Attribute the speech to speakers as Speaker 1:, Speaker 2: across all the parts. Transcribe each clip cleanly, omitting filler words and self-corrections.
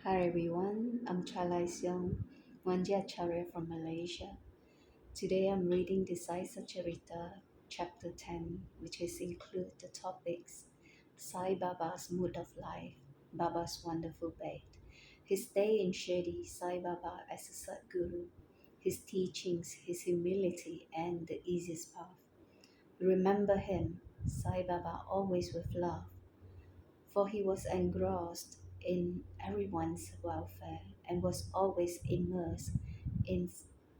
Speaker 1: Hi everyone, I'm Chalai Siong, Mohanji Acharya from Malaysia. Today I'm reading the Sai Satcharitra, chapter 10, which is include the topics Sai Baba's mood of life, Baba's wonderful bed, his stay in Shirdi Sai Baba as a Sadguru, his teachings, his humility, and the easiest path. Remember him, Sai Baba, always with love, for he was engrossed in everyone's welfare and was always immersed in,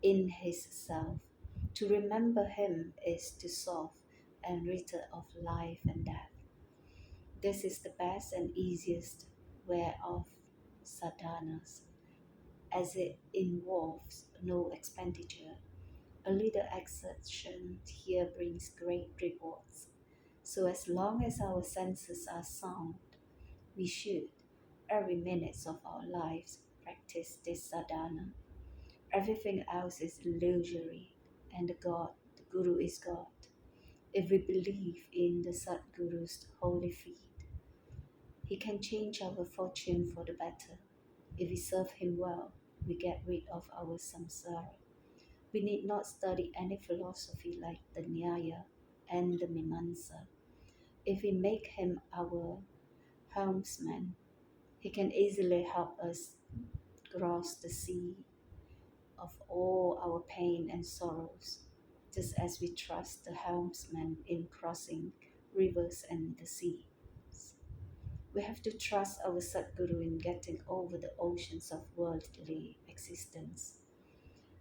Speaker 1: in his self. To remember him is to solve and riddle of life and death. This is the best and easiest way of sadhanas, as it involves no expenditure. A little exertion here brings great rewards. So as long as our senses are sound, we should, every minute of our lives, practice this sadhana. Everything else is illusory, and the Guru is God. If we believe in the Sadguru's holy feet, he can change our fortune for the better. If we serve him well, we get rid of our samsara. We need not study any philosophy like the Nyaya and the Mimamsa. If we make him our helmsman, he can easily help us cross the sea of all our pain and sorrows, just as we trust the helmsman in crossing rivers and the seas. We have to trust our Sadguru in getting over the oceans of worldly existence.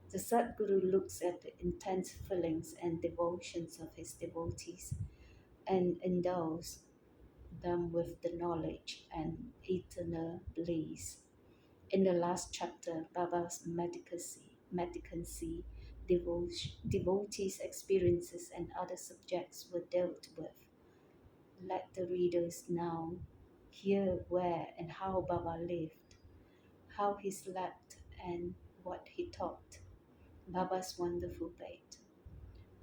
Speaker 1: The Sadguru looks at the intense feelings and devotions of his devotees and endows them with the knowledge and eternal bliss. In the last chapter, Baba's medicancy, devotees' experiences, and other subjects were dealt with. Let the readers now hear where and how Baba lived, how he slept, and what he taught. Baba's wonderful bed.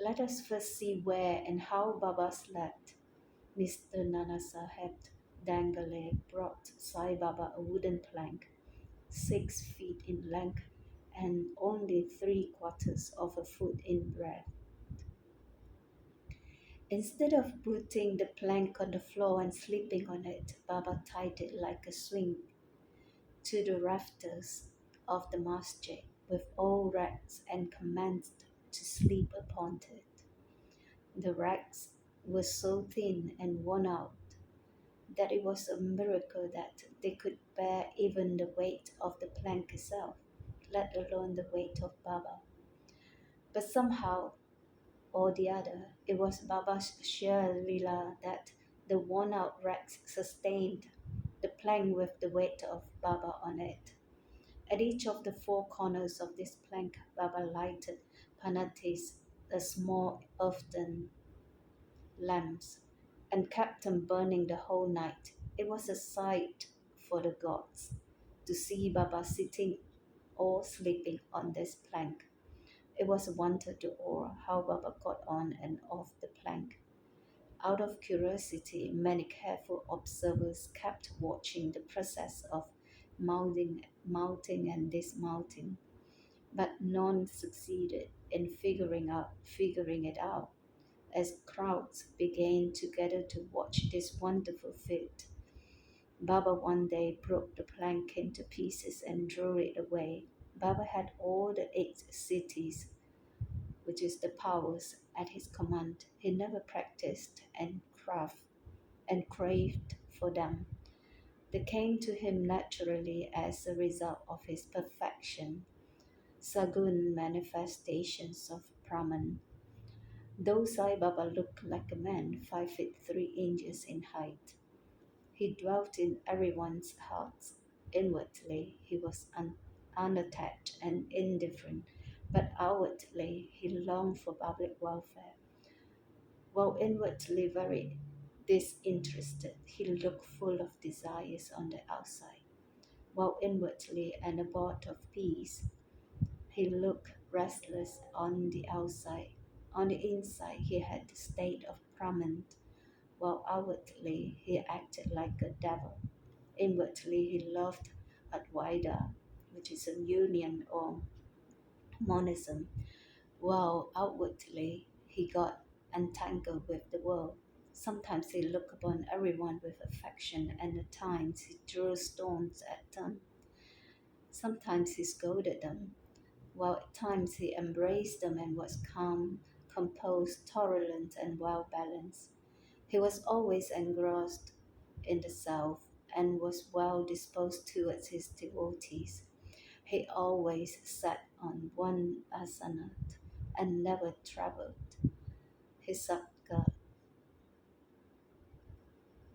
Speaker 1: Let us first see where and how Baba slept. Mr. Nana Saheb Dangale brought Sai Baba a wooden plank 6 feet in length and only 3/4 of a foot in breadth. Instead of putting the plank on the floor and sleeping on it, Baba tied it like a swing to the rafters of the masjid with all racks and commenced to sleep upon it. The racks were so thin and worn out that it was a miracle that they could bear even the weight of the plank itself, let alone the weight of Baba. But somehow or the other, it was Baba's sheer lila that the worn-out racks sustained the plank with the weight of Baba on it. At each of the 4 corners of this plank, Baba lighted panatis, the small earthen lamps, and kept them burning the whole night. It was a sight for the gods to see Baba sitting or sleeping on this plank. It was a wonder to all how Baba got on and off the plank. Out of curiosity, many careful observers kept watching the process of mounting and dismounting, but none succeeded in figuring it out. As crowds began to gather to watch this wonderful feat, Baba one day broke the plank into pieces and drew it away. Baba had all the 8 cities, which is the powers, at his command. He never practiced and craved for them. They came to him naturally as a result of his perfection, sagun manifestations of Brahman. Though Sai Baba looked like a man 5 feet 3 inches in height, he dwelt in everyone's hearts. Inwardly, he was unattached and indifferent, but outwardly, he longed for public welfare. While inwardly very disinterested, he looked full of desires on the outside. While inwardly an abode of peace, he looked restless on the outside. On the inside, he had the state of Brahman, while outwardly he acted like a devil. Inwardly, he loved Advaita, which is a union or monism, while outwardly he got entangled with the world. Sometimes he looked upon everyone with affection, and at times he threw stones at them. Sometimes he scolded them, while at times he embraced them and was calm, composed, tolerant, and well balanced. He was always engrossed in the self and was well disposed towards his devotees. He always sat on one asana and never traveled. His sadka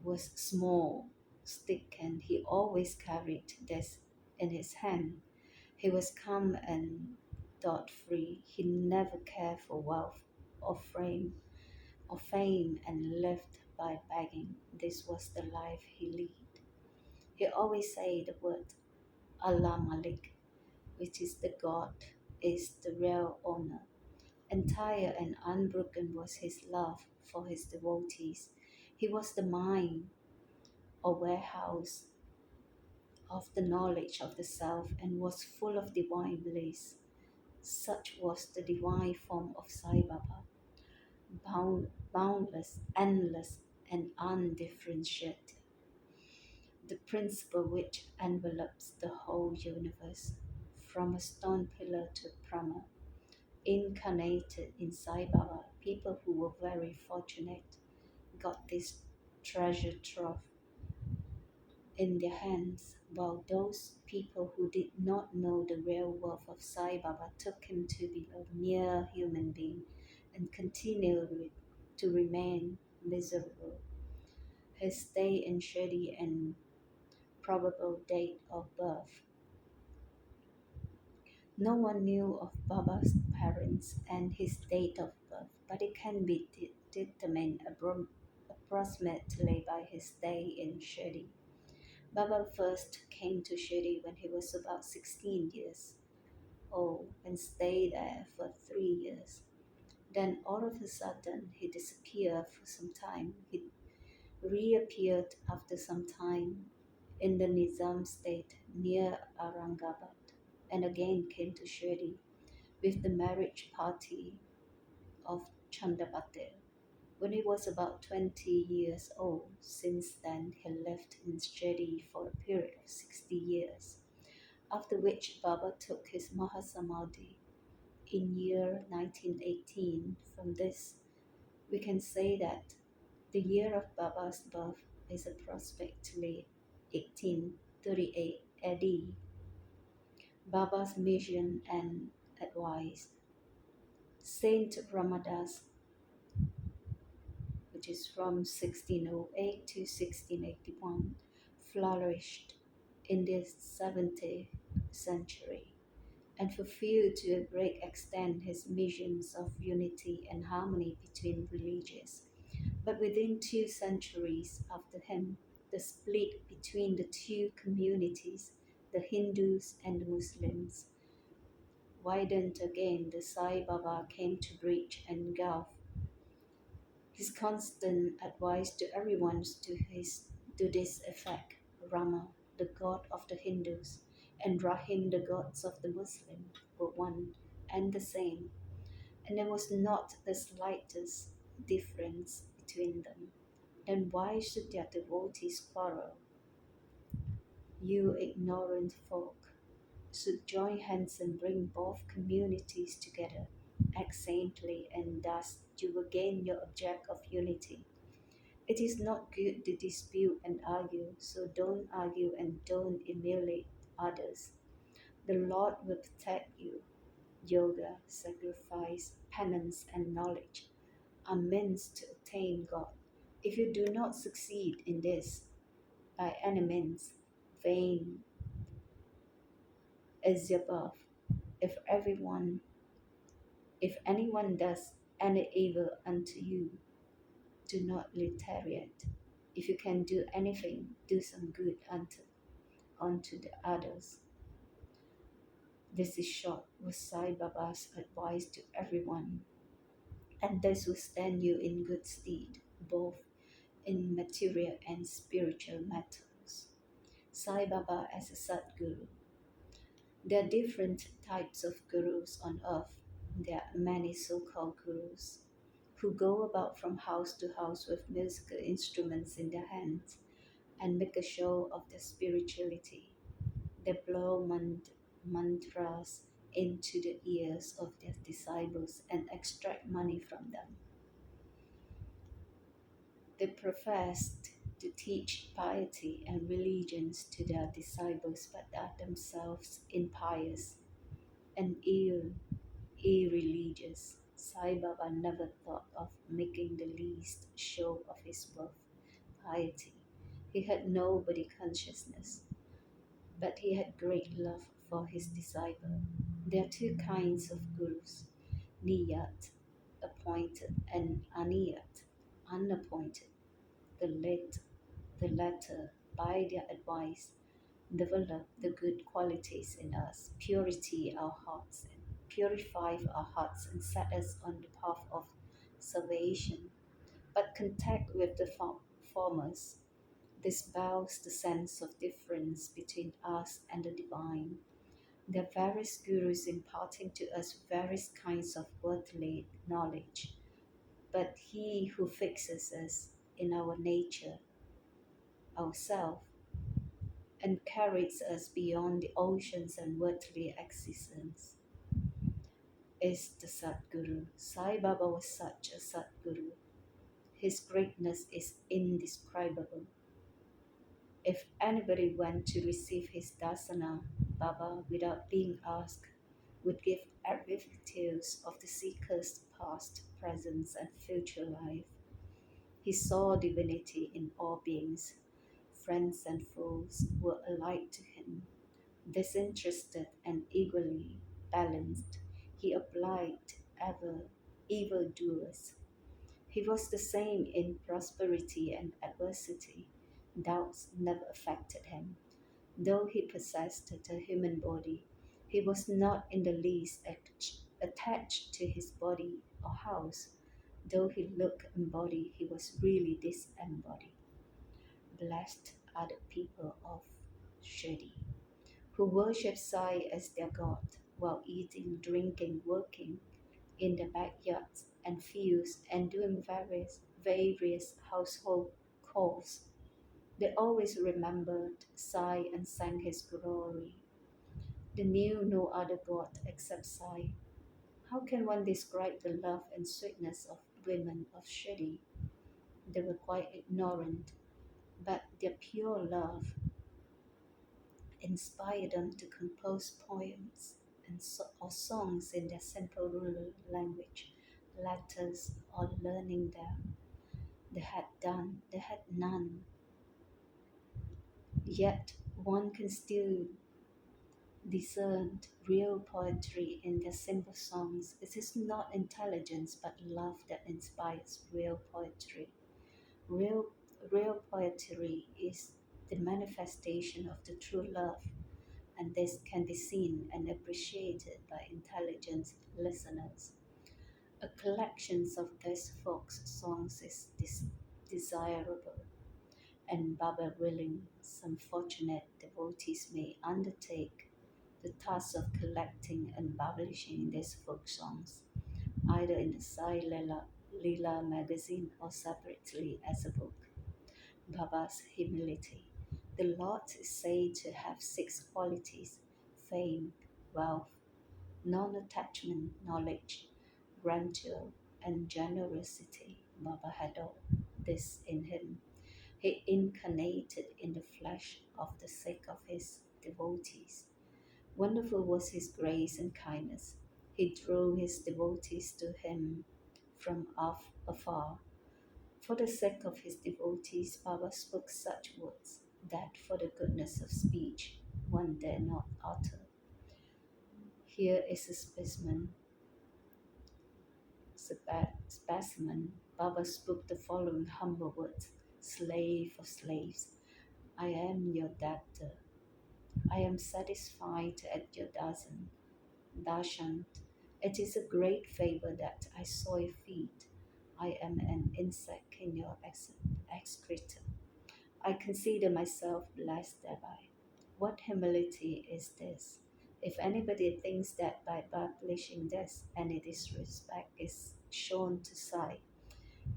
Speaker 1: was small, stick, and he always carried this in his hand. He was calm and thought free. He never cared for wealth or fame and lived by begging. This was the life he led. He always said the word Allah Malik, which is the God, is the real owner. Entire and unbroken was his love for his devotees. He was the mind or warehouse of the knowledge of the self and was full of divine bliss. Such was the divine form of Sai Baba, boundless, endless, and undifferentiated, the principle which envelops the whole universe, from a stone pillar to Brahma, incarnated in Sai Baba. People who were very fortunate got this treasure trove in their hands, while those people who did not know the real worth of Sai Baba took him to be a mere human being and continued to remain miserable. His stay in Shirdi and probable date of birth. No one knew of Baba's parents and his date of birth, but it can be determined approximately by his stay in Shirdi. Baba first came to Shirdi when he was about 16 years old and stayed there for 3 years. Then all of a sudden he disappeared for some time. He reappeared after some time in the Nizam state near Aurangabad and again came to Shirdi with the marriage party of Chandapatil. When he was about 20 years old, since then he lived in Shirdi for a period of 60 years, after which Baba took his Mahasamadhi in year 1918. From this, we can say that the year of Baba's birth is approximately 1838 AD. Baba's mission and advice. Saint Ramadas, which is from 1608 to 1681, flourished in the 17th century and fulfilled to a great extent his missions of unity and harmony between religions. But within 2 centuries after him, the split between the two communities, the Hindus and the Muslims, widened again. The Sai Baba came to bridge and gulf. His constant advice to everyone to this effect: Rama, the god of the Hindus, and Rahim, the gods of the Muslims, were one and the same, and there was not the slightest difference between them. Then why should their devotees quarrel? You ignorant folk should join hands and bring both communities together excellently, and thus you will gain your object of unity. It is not good to dispute and argue, so don't argue and don't emulate others. The Lord will protect you. Yoga, sacrifice, penance, and knowledge are means to attain God. If you do not succeed in this, by any means, vain is your birth. If everyone, if anyone does any evil unto you, do not retaliate. If you can do anything, do some good unto the others. This is short was Sai Baba's advice to everyone, and this will stand you in good stead, both in material and spiritual matters. Sai Baba as a Sadguru. There are different types of gurus on earth. There are many so called gurus who go about from house to house with musical instruments in their hands and make a show of their spirituality. They blow mantras into the ears of their disciples and extract money from them. They professed to teach piety and religions to their disciples, but are themselves impious and irreligious. Sai Baba never thought of making the least show of his wealth, piety. He had no body consciousness, but he had great love for his disciple. There are two kinds of gurus, niyat, appointed, and aniyat, unappointed. The latter, by their advice, develop the good qualities in us, purify our hearts and set us on the path of salvation. But contact with the formers dispels the sense of difference between us and the divine. There are various gurus imparting to us various kinds of worldly knowledge, but he who fixes us in our nature, ourself, and carries us beyond the oceans and worldly existence is the Sadguru. Sai Baba was such a Sadguru. His greatness is indescribable. If anybody went to receive his dasana, Baba, without being asked, would give every details of the seeker's past, present, and future life. He saw divinity in all beings. Friends and foes were alike to him. Disinterested and equally balanced, he applied ever evildoers. He was the same in prosperity and adversity. Doubts never affected him. Though he possessed a human body, he was not in the least attached to his body or house. Though he looked embodied, he was really disembodied. Blessed are the people of Shirdi, who worship Sai as their god while eating, drinking, working in the backyards and fields and doing various household chores. They always remembered Sai and sang his glory. They knew no other god except Sai. How can one describe the love and sweetness of women of Shirdi? They were quite ignorant, but their pure love inspired them to compose poems or songs in their simple rural language, letters or learning them. They had none. Yet one can still discern real poetry in their simple songs. It is not intelligence but love that inspires real poetry. Real, real poetry is the manifestation of the true love, and this can be seen and appreciated by intelligent listeners. A collection of these folk songs is desirable, and Baba willing, some fortunate devotees may undertake the task of collecting and publishing these folk songs, either in the Sai Lila magazine or separately as a book. Baba's humility. The Lord is said to have six qualities: fame, wealth, non attachment, knowledge, grandeur, and generosity. Baba had all this in him. He incarnated in the flesh of the sake of his devotees. Wonderful was his grace and kindness. He drew his devotees to him from afar. For the sake of his devotees, Baba spoke such words that for the goodness of speech one dare not utter. Here is a specimen. Baba spoke the following humble words: Slave of slaves, I am your debtor. I am satisfied at your darshan. It is a great favor that I saw your feet. I am an insect in your excreta. I consider myself blessed thereby. What humility is this? If anybody thinks that by publishing this, any disrespect is shown to Sai,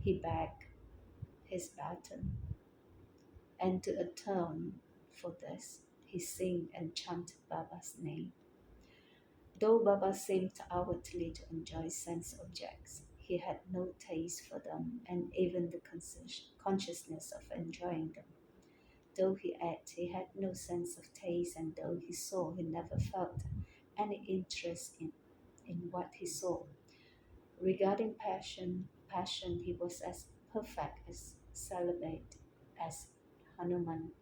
Speaker 1: he begged his baton, and to atone for this, he sang and chanted Baba's name. Though Baba seemed outwardly to enjoy sense objects, he had no taste for them and even the consciousness of enjoying them. Though he ate, he had no sense of taste, and though he saw, he never felt any interest in what he saw. Regarding passion he was as perfect as celibate as Hanuman.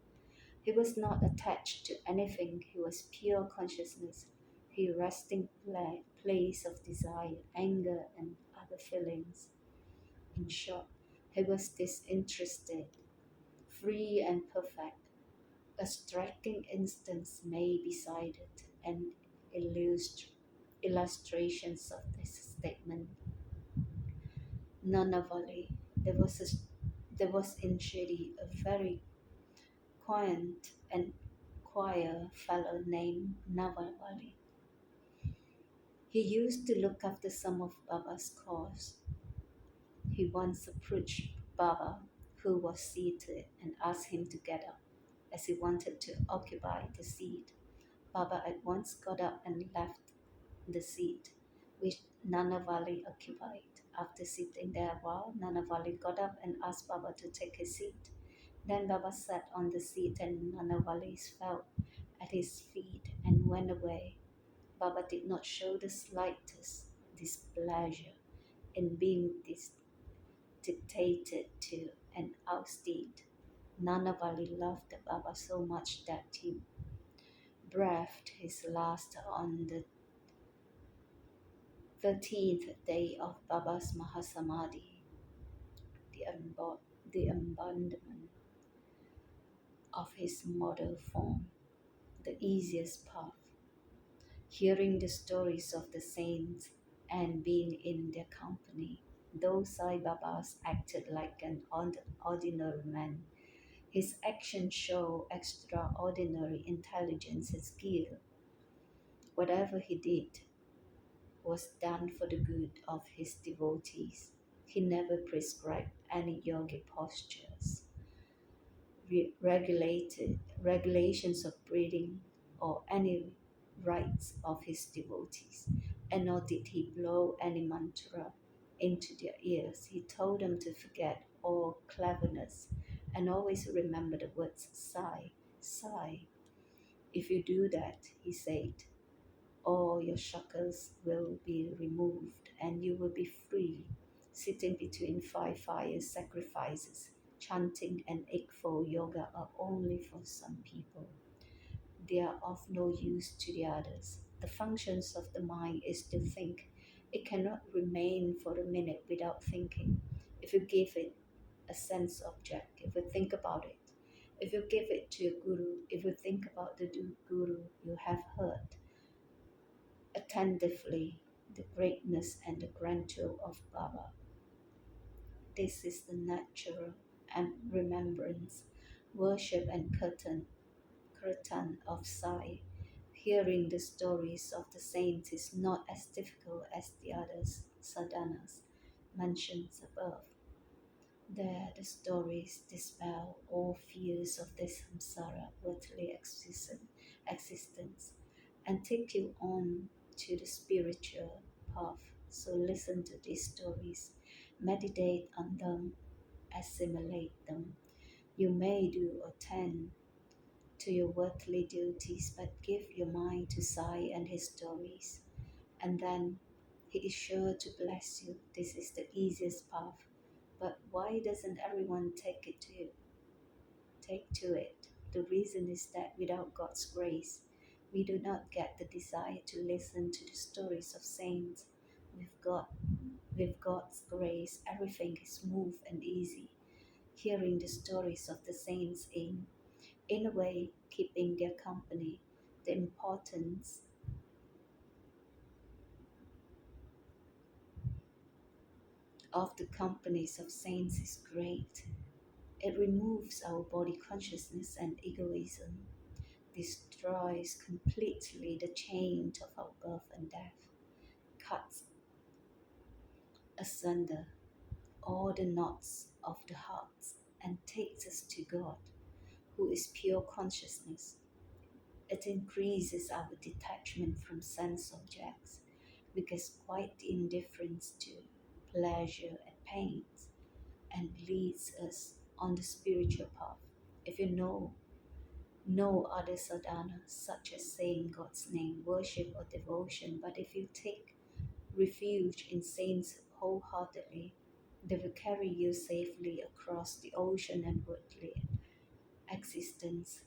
Speaker 1: He was not attached to anything, he was pure consciousness, he resting place of desire, anger, and other feelings. In short, he was disinterested, free and perfect. A striking instance may be cited and illustrations of this statement. Nanavali, there was in Shirdi a very quiet and choir fellow named Navavali. He used to look after some of Baba's cause. He once approached Baba, who was seated, and asked him to get up, as he wanted to occupy the seat. Baba at once got up and left the seat, which Nanavali occupied. After sitting there a while, Nanavali got up and asked Baba to take his seat. Then Baba sat on the seat and Nanavali fell at his feet and went away. Baba did not show the slightest displeasure in being dictated to and ousted. Nanavali loved Baba so much that he breathed his last on the 13th day of Baba's Mahasamadhi, the embodiment of his model form, the easiest path. Hearing the stories of the saints and being in their company, though Sai Babas acted like an ordinary man, his actions show extraordinary intelligence and skill. Whatever he did was done for the good of his devotees. He never prescribed any yogic postures, regulations of breathing, or any rites of his devotees, and nor did he blow any mantra into their ears. He told them to forget all cleverness and always remember the words Sai, Sai. If you do that, he said, all your shackles will be removed and you will be free. Sitting between five fire sacrifices, chanting and eightfold yoga are only for some people. They are of no use to the others. The functions of the mind is to think. It cannot remain for a minute without thinking. If you give it a sense object, if you think about it, if you give it to a guru, if you think about the guru you have heard attentively, the greatness and the grandeur of Baba. This is the natural and remembrance, worship and kirtan of Sai. Hearing the stories of the saints is not as difficult as the others sadhanas mentioned above. There the stories dispel all fears of this samsara earthly existence and take you on to the spiritual path. So listen to these stories, meditate on them, assimilate them. You may do or tend to your worldly duties, but give your mind to Sai and his stories, and then he is sure to bless you. This is the easiest path. But why doesn't everyone take to it? The reason is that without God's grace, we do not get the desire to listen to the stories of saints. With God's grace, everything is smooth and easy. Hearing the stories of the saints in a way, keeping their company, the importance of the companies of saints is great. It removes our body consciousness and egoism, destroys completely the chain of our birth and death, cuts asunder all the knots of the heart, and takes us to God, who is pure consciousness. It increases our detachment from sense objects, because quite the indifference to pleasure and pain, and leads us on the spiritual path. If you know no other sadhana, such as saying God's name, worship, or devotion, but if you take refuge in saints wholeheartedly, they will carry you safely across the ocean and worldly existence.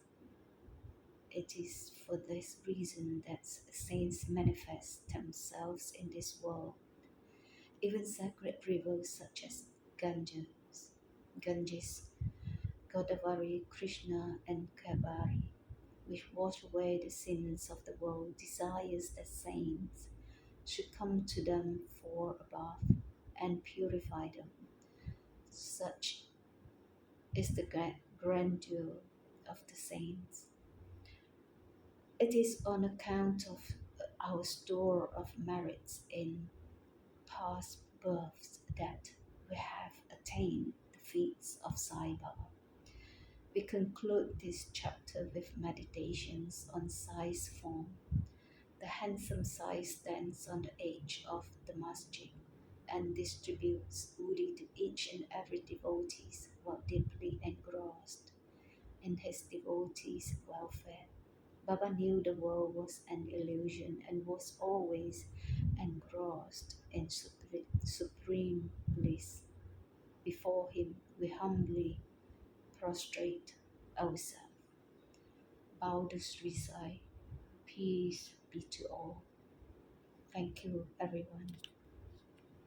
Speaker 1: It is for this reason that saints manifest themselves in this world. Even sacred rivers such as Ganges, Godavari, Krishna, and Kavari, which wash away the sins of the world, desires that saints should come to them for a bath and purify them. Such is the grandeur of the saints. It is on account of our store of merits in past births that we have attained the feats of Sai Baba. We conclude this chapter with meditations on Sai's form. The handsome Sai stands on the edge of the masjid and distributes udi to each and every devotee while deeply engrossed in his devotees' welfare. Baba knew the world was an illusion and was always engrossed in supreme bliss. Before him, we humbly prostrate ourselves. Bow to Sri Sai. Peace be to all. Thank you, everyone.